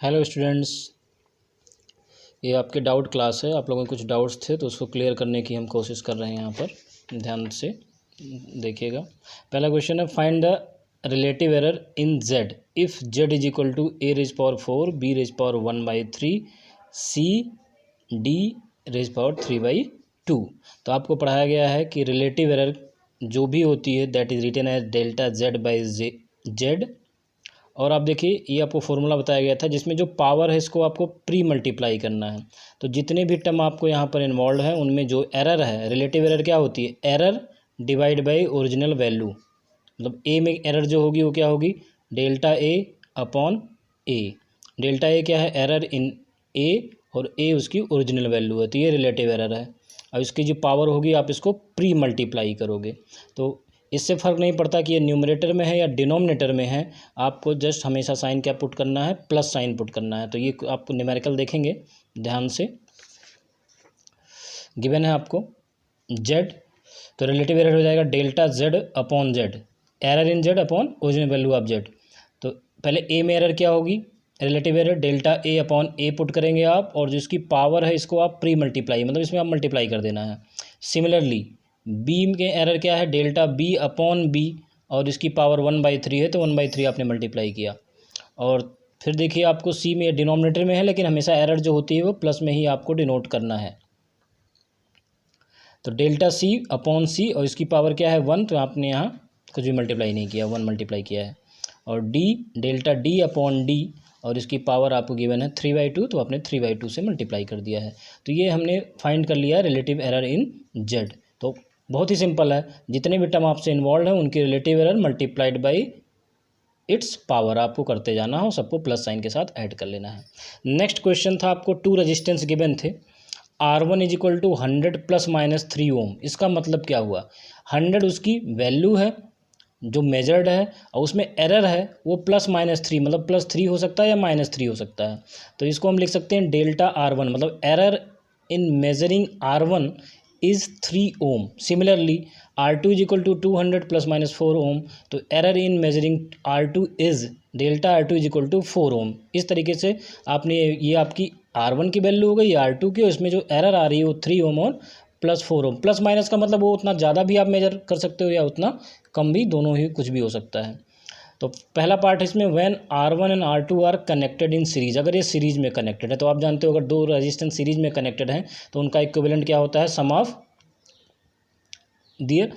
Hello students, ये आपके doubt class है। आप लोगों के कुछ डाउट्स थे तो उसको क्लियर करने की हम कोशिश कर रहे हैं। यहाँ पर ध्यान से देखिएगा। पहला क्वेश्चन है, find the relative error in Z if Z is equal to A raise power 4, B raise power 1/3, C D raise power 3/2। तो आपको पढ़ाया गया है कि रिलेटिव एरर जो भी होती है that is written as delta Z by Z. और आप देखिए, ये आपको फॉर्मूला बताया गया था जिसमें जो पावर है इसको आपको प्री मल्टीप्लाई करना है। तो जितने भी टर्म आपको यहाँ पर इन्वॉल्व है उनमें जो एरर है, रिलेटिव एरर क्या होती है? Error divide by original value. मतलब ए में एरर जो होगी वो क्या होगी? Delta A upon A. Delta A क्या है? एरर इन ए, और ए उसकी ओरिजिनल वैल्यू है, तो ये रिलेटिव एरर है। और इसकी जो पावर होगी आप इसको प्री मल्टीप्लाई करोगे। तो इससे फ़र्क नहीं पड़ता कि ये न्यूमरेटर में है या डिनोमिनेटर में है, आपको जस्ट हमेशा साइन क्या पुट करना है? प्लस साइन पुट करना है। तो ये आपको न्यूमेरिकल देखेंगे ध्यान से। गिवन है आपको जेड, तो रिलेटिव एरर हो जाएगा delta Z upon Z, error in Z upon original value of Z. तो पहले ए में एरर क्या होगी? Relative error delta A upon A put करेंगे आप, और जो इसकी पावर है इसको आप प्री मल्टीप्लाई, मतलब इसमें आप मल्टीप्लाई कर देना है। सिमिलरली बी के एरर क्या है? डेल्टा बी अपॉन बी, और इसकी पावर 1/3 है तो 1/3 आपने मल्टीप्लाई किया। और फिर देखिए आपको सी में डिनोमिनेटर में है, लेकिन हमेशा एरर जो होती है वो प्लस में ही आपको डिनोट करना है। तो डेल्टा सी अपॉन सी, और इसकी पावर क्या है? 1, तो आपने यहाँ कुछ भी मल्टीप्लाई नहीं किया, 1 मल्टीप्लाई किया है। और D delta D upon D, और इसकी पावर आपको गिवन है 3/2, तो आपने 3/2 से मल्टीप्लाई कर दिया है। तो ये हमने फाइंड कर लिया रिलेटिव एरर इन जेड। तो बहुत ही सिंपल है, जितने भी टर्म आपसे इन्वॉल्व है उनकी relative error multiplied by its power आपको करते जाना हो, सबको प्लस साइन के साथ ऐड कर लेना है। नेक्स्ट क्वेश्चन था आपको 2 रेजिस्टेंस गिवन थे। R1 is equal to 100 plus minus 3 ohm. इसका मतलब क्या हुआ? 100 उसकी वैल्यू है जो मेजर्ड है, और उसमें एरर है वो प्लस माइनस 3, मतलब +3 हो सकता है या -3 हो सकता है। तो इसको हम लिख सकते हैं डेल्टा R1, मतलब error in measuring R1 is 3 ohm. Similarly R2 is equal to 200 plus minus 4 ohm, तो error in measuring R2 is delta R2 is equal to 4 ohm. इस तरीके से आपने ये आपकी R1 की वैल्यू हो गई, R2 की, और इसमें जो एरर आ रही है वो 3 ओम और +4 ओम। प्लस माइनस का मतलब वो उतना ज़्यादा भी आप मेजर कर सकते हो या उतना कम भी, दोनों ही कुछ भी हो सकता है। तो पहला पार्ट है इसमें, when R1 and R2 are connected in series. अगर ये सीरीज में कनेक्टेड है तो आप जानते हो अगर 2 रेजिस्टेंस सीरीज में कनेक्टेड हैं तो उनका इक्विवेलेंट क्या होता है? Sum of their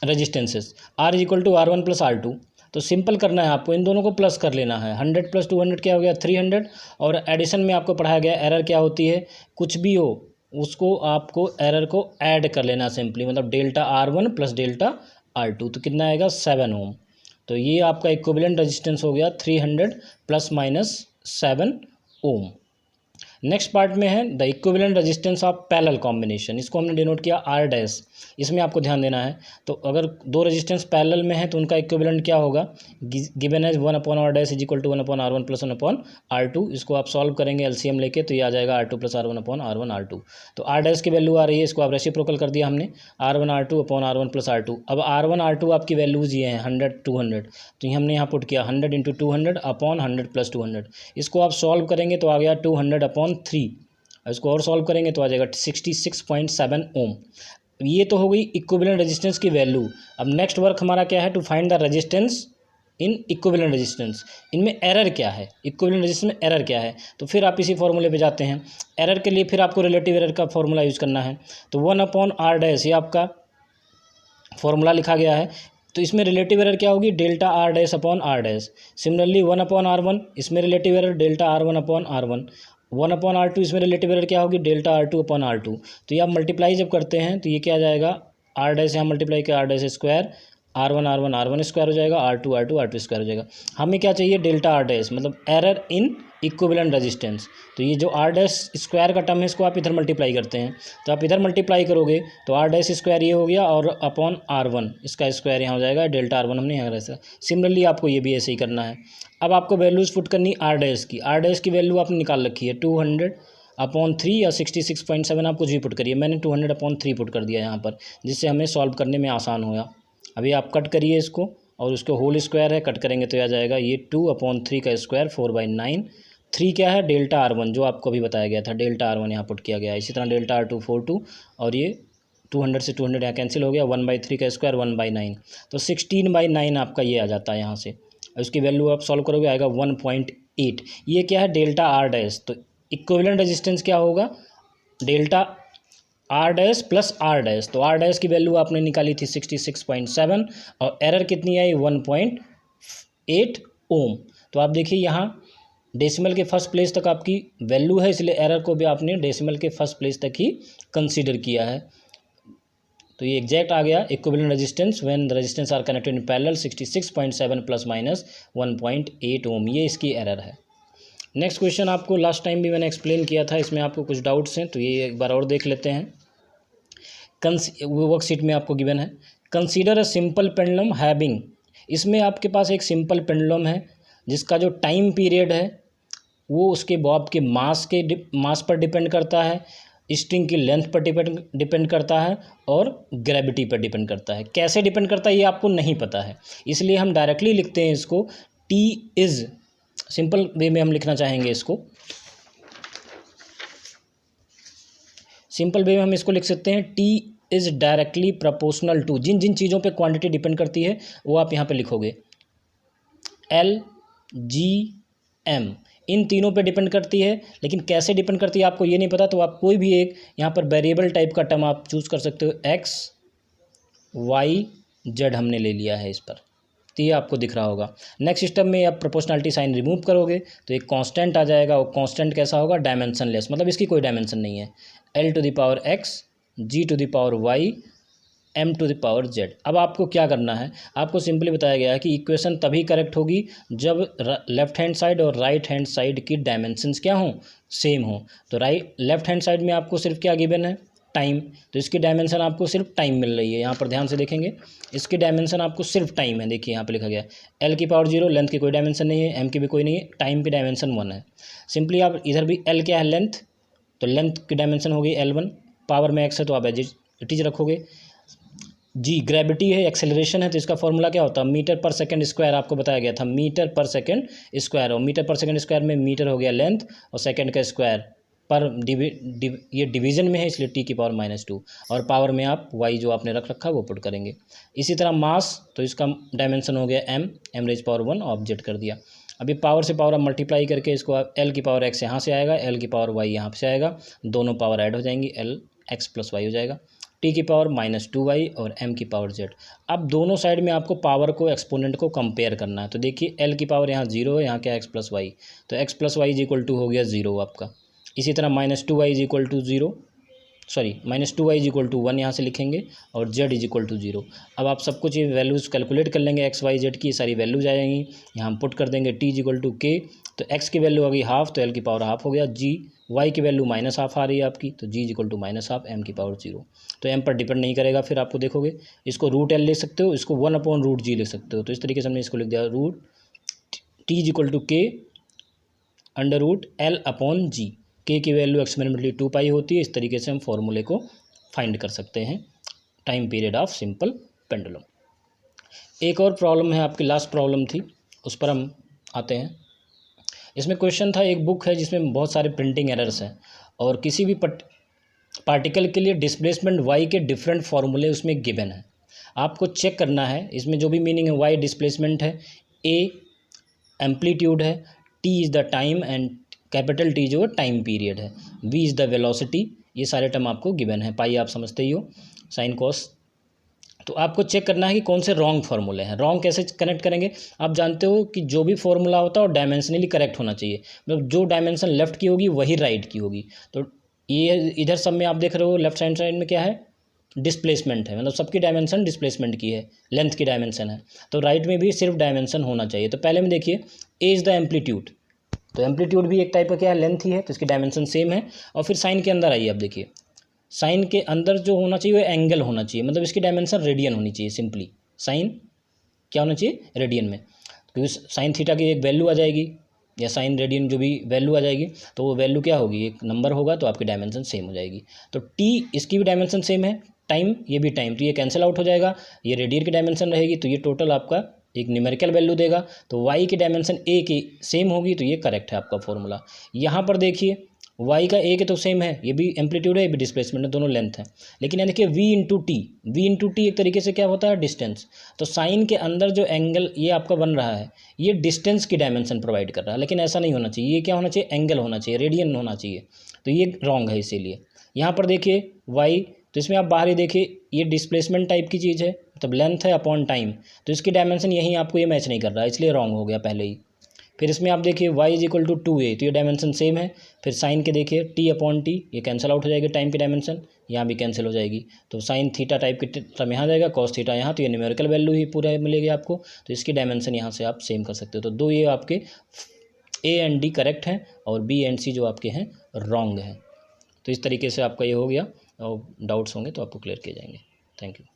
resistances. R is equal to R1 plus R2। तो सिंपल करना है आपको, इन दोनों को प्लस कर लेना है। 100 प्लस 200 क्या हो गया? 300। और एडिशन में आपको पढ़ाया गया एरर क्या होती है? कुछ भी हो उसको आपको एरर को ऐड कर लेना सिंपली, मतलब delta R1 plus delta R2, तो कितना आएगा? 7 ओम। तो ये आपका इक्विवेलेंट रेजिस्टेंस हो गया 300 प्लस माइनस 7 ओम। नेक्स्ट पार्ट में है the equivalent resistance of parallel combination. इसको हमने डिनोट किया R डैश। इसमें आपको ध्यान देना है, तो अगर 2 रेजिस्टेंस पैरेलल में है तो उनका इक्विवेलेंट क्या होगा? गिवन है 1/R dash is equal to 1/R1 plus 1/R2। इसको आप सॉल्व करेंगे एलसीएम लेके, तो ये आ जाएगा R2 प्लस R1/R1 R2। तो R डैश की वैल्यू आ रही है, इसको आप रेसिप्रोकल कर दिया हमने, R1 R2 upon R1 plus R2। अब R1 R2 आपकी वैल्यूज़ ये हैं 100 200, तो ये हमने यहाँ पुट किया 100 इंटू 200 अपॉन 100 प्लस 200। इसको आप सॉल्व करेंगे तो आ गया 200 अपॉन 3, इसको और सॉल्व करेंगे तो आ जाएगा 66.7 ओम। ये तो हो गई इक्विवेलेंट रेजिस्टेंस की वैल्यू। अब नेक्स्ट वर्क हमारा क्या है? To find the resistance in equivalent resistance. इनमें एरर क्या है? इक्विवेलेंट रेजिस्टेंस में एरर क्या है? तो फिर आप इसी फॉर्मूले पे जाते हैं। एरर के लिए फिर आपको रिलेटिव एरर का फॉर्मूला यूज़ करना है। तो 1/R डैश, ये आपका फॉर्मूला लिखा गया है। तो इसमें रिलेटिव एरर क्या होगी? Delta R dash upon R dash. Similarly 1/R1, इसमें relative error delta R1 upon R1। 1/R2, इसमें रिलेटिव एरर क्या होगी? Delta R2 upon R2। तो ये आप मल्टीप्लाई जब करते हैं तो ये क्या आ जाएगा? R डैश यहाँ मल्टीप्लाई किया R dash square, R1 square हो जाएगा, R2 स्क्वायर हो जाएगा। हमें क्या चाहिए? डेल्टा R डैश, मतलब एरर इन इक्विवेलेंट रेजिस्टेंस। तो ये जो R डैश स्क्वायर का टर्म है इसको आप इधर मल्टीप्लाई करते हैं, तो आप इधर मल्टीप्लाई करोगे तो R डैश स्क्वायर ये हो गया, और अपॉन R1 इसका स्क्वायर यहाँ हो जाएगा, डेल्टा R1 हमने यहाँ रखा। सिमिलरली आपको ये भी ऐसे ही करना है। अब आपको वैल्यूज़ पुट करनी R डैश की। R डैश की वैल्यू आपने निकाल रखी है 200 अपॉन 3 या 66.7, आप कुछ भी पुट करिए। मैंने 200 अपॉन 3 पुट कर दिया यहाँ पर, जिससे हमें सॉल्व करने में आसान होगा। अभी आप कट करिए इसको, और उसको होल स्क्वायर है, कट करेंगे तो आ जाएगा ये 2/3 का स्क्वायर 4/9 3 क्या है, डेल्टा R1 जो आपको अभी बताया गया था, डेल्टा R1 यहाँ पुट किया गया है। इसी तरह डेल्टा R2 42 और ये 200 से 200 यहाँ कैंसिल हो गया, 1/3 का स्क्वायर 1/9, तो 16/9 आपका ये आ जाता है यहाँ से। और उसकी वैल्यू आप सॉल्व करोगे आएगा 1.8। ये क्या है, डेल्टा R डैश। तो इक्विवेलेंट रेजिस्टेंस क्या होगा, delta R dash plus R dash. तो R डैश की वैल्यू आपने निकाली थी 66.7 और एरर कितनी आई 1.8 ओम। तो आप देखिए यहाँ डेसिमल के फर्स्ट प्लेस तक आपकी वैल्यू है, इसलिए एरर को भी आपने डेसिमल के फर्स्ट प्लेस तक ही कंसीडर किया है। तो ये एग्जैक्ट आ गया equivalent resistance when the resistance R connected in parallel 66.7 plus minus 1.8 ओम। ये इसकी एरर है। नेक्स्ट क्वेश्चन आपको लास्ट टाइम भी मैंने एक्सप्लेन किया था, इसमें आपको कुछ डाउट्स हैं तो ये एक बार और देख लेते हैं। वर्कशीट में आपको गिवन है, consider a simple pendulum having. इसमें आपके पास एक सिंपल पेंडुलम है जिसका जो टाइम पीरियड है वो उसके बॉब के मास पर डिपेंड करता है, स्ट्रिंग की लेंथ पर डिपेंड करता है और ग्रेविटी पर डिपेंड करता है। कैसे डिपेंड करता है ये आपको नहीं पता है, इसलिए हम डायरेक्टली लिखते हैं इसको टी इज़, सिंपल वे में हम लिखना चाहेंगे इसको, सिंपल वे में हम इसको लिख सकते हैं T is directly proportional to, जिन जिन चीज़ों पे क्वांटिटी डिपेंड करती है वो आप यहाँ पे लिखोगे, एल जी एम, इन तीनों पे डिपेंड करती है। लेकिन कैसे डिपेंड करती है आपको ये नहीं पता, तो आप कोई भी एक यहाँ पर वेरिएबल टाइप का टर्म आप चूज़ कर सकते हो, एक्स वाई जेड हमने ले लिया है इस पर, तो ये आपको दिख रहा होगा। नेक्स्ट स्टेप में आप प्रोपोर्शनलिटी साइन रिमूव करोगे तो एक कांस्टेंट आ जाएगा, और कांस्टेंट कैसा होगा, डायमेंशनलेस, मतलब इसकी कोई डायमेंशन नहीं है, L to the power X G to the power Y M to the power Z. अब आपको क्या करना है, आपको सिंपली बताया गया है कि इक्वेशन तभी करेक्ट होगी जब लेफ्ट हैंड साइड और राइट हैंड साइड की डायमेंशंस क्या हों, सेम हो। तो लेफ्ट हैंड साइड में आपको सिर्फ क्या गिवन है, टाइम, तो इसकी डायमेंशन आपको सिर्फ टाइम मिल रही है। यहाँ पर ध्यान से देखेंगे इसकी डायमेंशन आपको सिर्फ टाइम है, देखिए यहाँ पे लिखा गया एल की पावर 0, लेंथ की कोई डायमेंशन नहीं है, एम की भी कोई नहीं है, टाइम की डायमेंशन 1 है। सिंपली आप इधर भी एल क्या है, लेंथ, तो लेंथ की डायमेंशन होगी L1, पावर में एक्स है तो आप एज इट इज रखोगे। जी ग्रेविटी है, एक्सेलरेशन है, तो इसका फॉर्मूला क्या होता है, मीटर पर सेकंड स्क्वायर, आपको बताया गया था मीटर पर सेकंड स्क्वायर, और मीटर पर सेकंड स्क्वायर में मीटर हो गया लेंथ और सेकंड का स्क्वायर पर ये डिवीजन में है इसलिए टी की पावर -2, और पावर में आप वाई जो आपने रख रखा वो पुट करेंगे। इसी तरह मास, तो इसका डायमेंशन हो गया एम रेज पावर 1 ऑब्जेक्ट कर दिया। अभी पावर से पावर आप मल्टीप्लाई करके इसको आप एल की पावर एक्स यहाँ से आएगा, एल की पावर वाई यहाँ से आएगा, दोनों पावर ऐड हो जाएंगी, एल एक्स प्लस वाई हो जाएगा, टी की पावर -2y और एम की पावर जेड। अब दोनों साइड में आपको पावर को, एक्सपोनेंट को कंपेयर करना है। तो देखिए एल की पावर यहाँ 0 है, यहाँ क्या एक्स प्लस वाई, तो x plus y is equal to हो गया 0 आपका। इसी तरह -2y is equal to 0, sorry -2y is equal to 1 यहाँ से लिखेंगे, और z इज इक्वल टू 0। अब आप सब कुछ ये वैल्यूज़ कैलकुलेट कर लेंगे, एक्स वाई जेड की सारी वैल्यूज आ जाएंगी, यहाँ हम पुट कर देंगे t is equal to k, तो x की वैल्यू आ गई हाफ, तो l की पावर हाफ हो गया, g y की वैल्यू -हाफ आ रही है आपकी, तो g is equal to -half m की पावर 0। तो m पर डिपेंड नहीं करेगा, फिर आपको देखोगे इसको √l ले सकते हो, इसको 1/√g ले सकते हो। तो इस तरीके से हमने इसको लिख दिया, root t is equal to k √L/g, के की वैल्यू एक्सपेरिमेंटली 2π होती है। इस तरीके से हम फॉर्मूले को फाइंड कर सकते हैं time period of simple pendulum. एक और प्रॉब्लम है आपकी, लास्ट प्रॉब्लम थी, उस पर हम आते हैं। इसमें क्वेश्चन था, एक बुक है जिसमें बहुत सारे प्रिंटिंग एरर्स हैं, और किसी भी पार्टिकल के लिए डिस्प्लेसमेंट y के डिफरेंट फार्मूले उसमें गिवन है। आपको चेक करना है, इसमें जो भी मीनिंग है, y डिस्प्लेसमेंट है, a एम्पलीट्यूड है, t is the time and capital T जो टाइम पीरियड है, v इज़ द वेलोसिटी, ये सारे टर्म आपको गिवन है। पाई आप समझते ही हो, साइन कॉस। तो आपको चेक करना है कि कौन से रॉन्ग फार्मूले हैं। रॉन्ग कैसे कनेक्ट करेंगे, आप जानते हो कि जो भी फार्मूला होता है वो डायमेंशनली करेक्ट होना चाहिए, मतलब जो डायमेंशन लेफ्ट की होगी वही राइट की होगी। तो ये इधर सब में आप देख रहे हो लेफ्ट हैंड साइड में क्या है, डिस्प्लेसमेंट है, मतलब सबकी डायमेंशन डिस्प्लेसमेंट की है, लेंथ की डायमेंशन है, तो राइट में भी सिर्फ डायमेंशन होना चाहिए। तो पहले में देखिए ए इज़ द एम्पलीट्यूड, तो एम्पलीट्यूड भी एक टाइप का क्या है, लेंथ ही है, तो इसकी डायमेंशन सेम है। और फिर साइन के अंदर आइए, आप देखिए साइन के अंदर जो होना चाहिए वो एंगल होना चाहिए, मतलब इसकी डायमेंशन रेडियन होनी चाहिए। सिंपली साइन क्या होना चाहिए, रेडियन में, क्योंकि साइन थीटा की एक वैल्यू आ जाएगी या साइन रेडियन जो भी वैल्यू आ जाएगी, तो वो वैल्यू क्या होगी, एक नंबर होगा, तो आपकी डायमेंशन सेम हो जाएगी। तो टी इसकी भी डायमेंशन सेम है, टाइम ये भी टाइम, तो ये कैंसिल आउट हो जाएगा, ये रेडियन की डायमेंशन रहेगी, तो ये टोटल आपका एक न्यूमेरिकल वैल्यू देगा, तो y की डायमेंशन a की सेम होगी, तो ये करेक्ट है आपका फॉर्मूला। यहाँ पर देखिए y का a के तो सेम है, ये भी एम्पलीट्यूड है, ये भी डिस्प्लेसमेंट है, दोनों लेंथ है। लेकिन यानी कि v इंटू टी एक तरीके से क्या होता है, डिस्टेंस। तो साइन के अंदर जो एंगल ये आपका बन रहा है, ये डिस्टेंस की डायमेंशन प्रोवाइड कर रहा है, लेकिन ऐसा नहीं होना चाहिए। ये क्या होना चाहिए, एंगल होना चाहिए, रेडियन होना चाहिए। तो ये रॉन्ग है। इसीलिए यहाँ पर देखिए y, तो इसमें आप बाहर ही देखिए, ये डिस्प्लेसमेंट टाइप की चीज़ है, मतलब लेंथ है अपॉन टाइम, तो इसकी डायमेंशन यहीं आपको ये मैच नहीं कर रहा है, इसलिए रॉन्ग हो गया पहले ही। फिर इसमें आप देखिए y is equal to 2a, तो ये डायमेंशन सेम है। फिर साइन के देखिए t अपॉन टी, ये कैंसिल आउट हो जाएगी, टाइम की डायमेंशन यहाँ भी कैंसिल हो जाएगी। तो साइन थीटा टाइप की टर्म यहाँ जाएगा, कॉस थीटा यहाँ, तो ये न्यूमेरिकल वैल्यू ही पूरा मिलेगी आपको। तो इसकी डायमेंशन यहाँ से आप सेम कर सकते हो। तो दो ये आपके a एंड d करेक्ट हैं और b एंड c जो आपके हैं रॉन्ग हैं। तो इस तरीके से आपका ये हो गया, और डाउट्स होंगे तो आपको क्लियर किए जाएंगे। Thank you.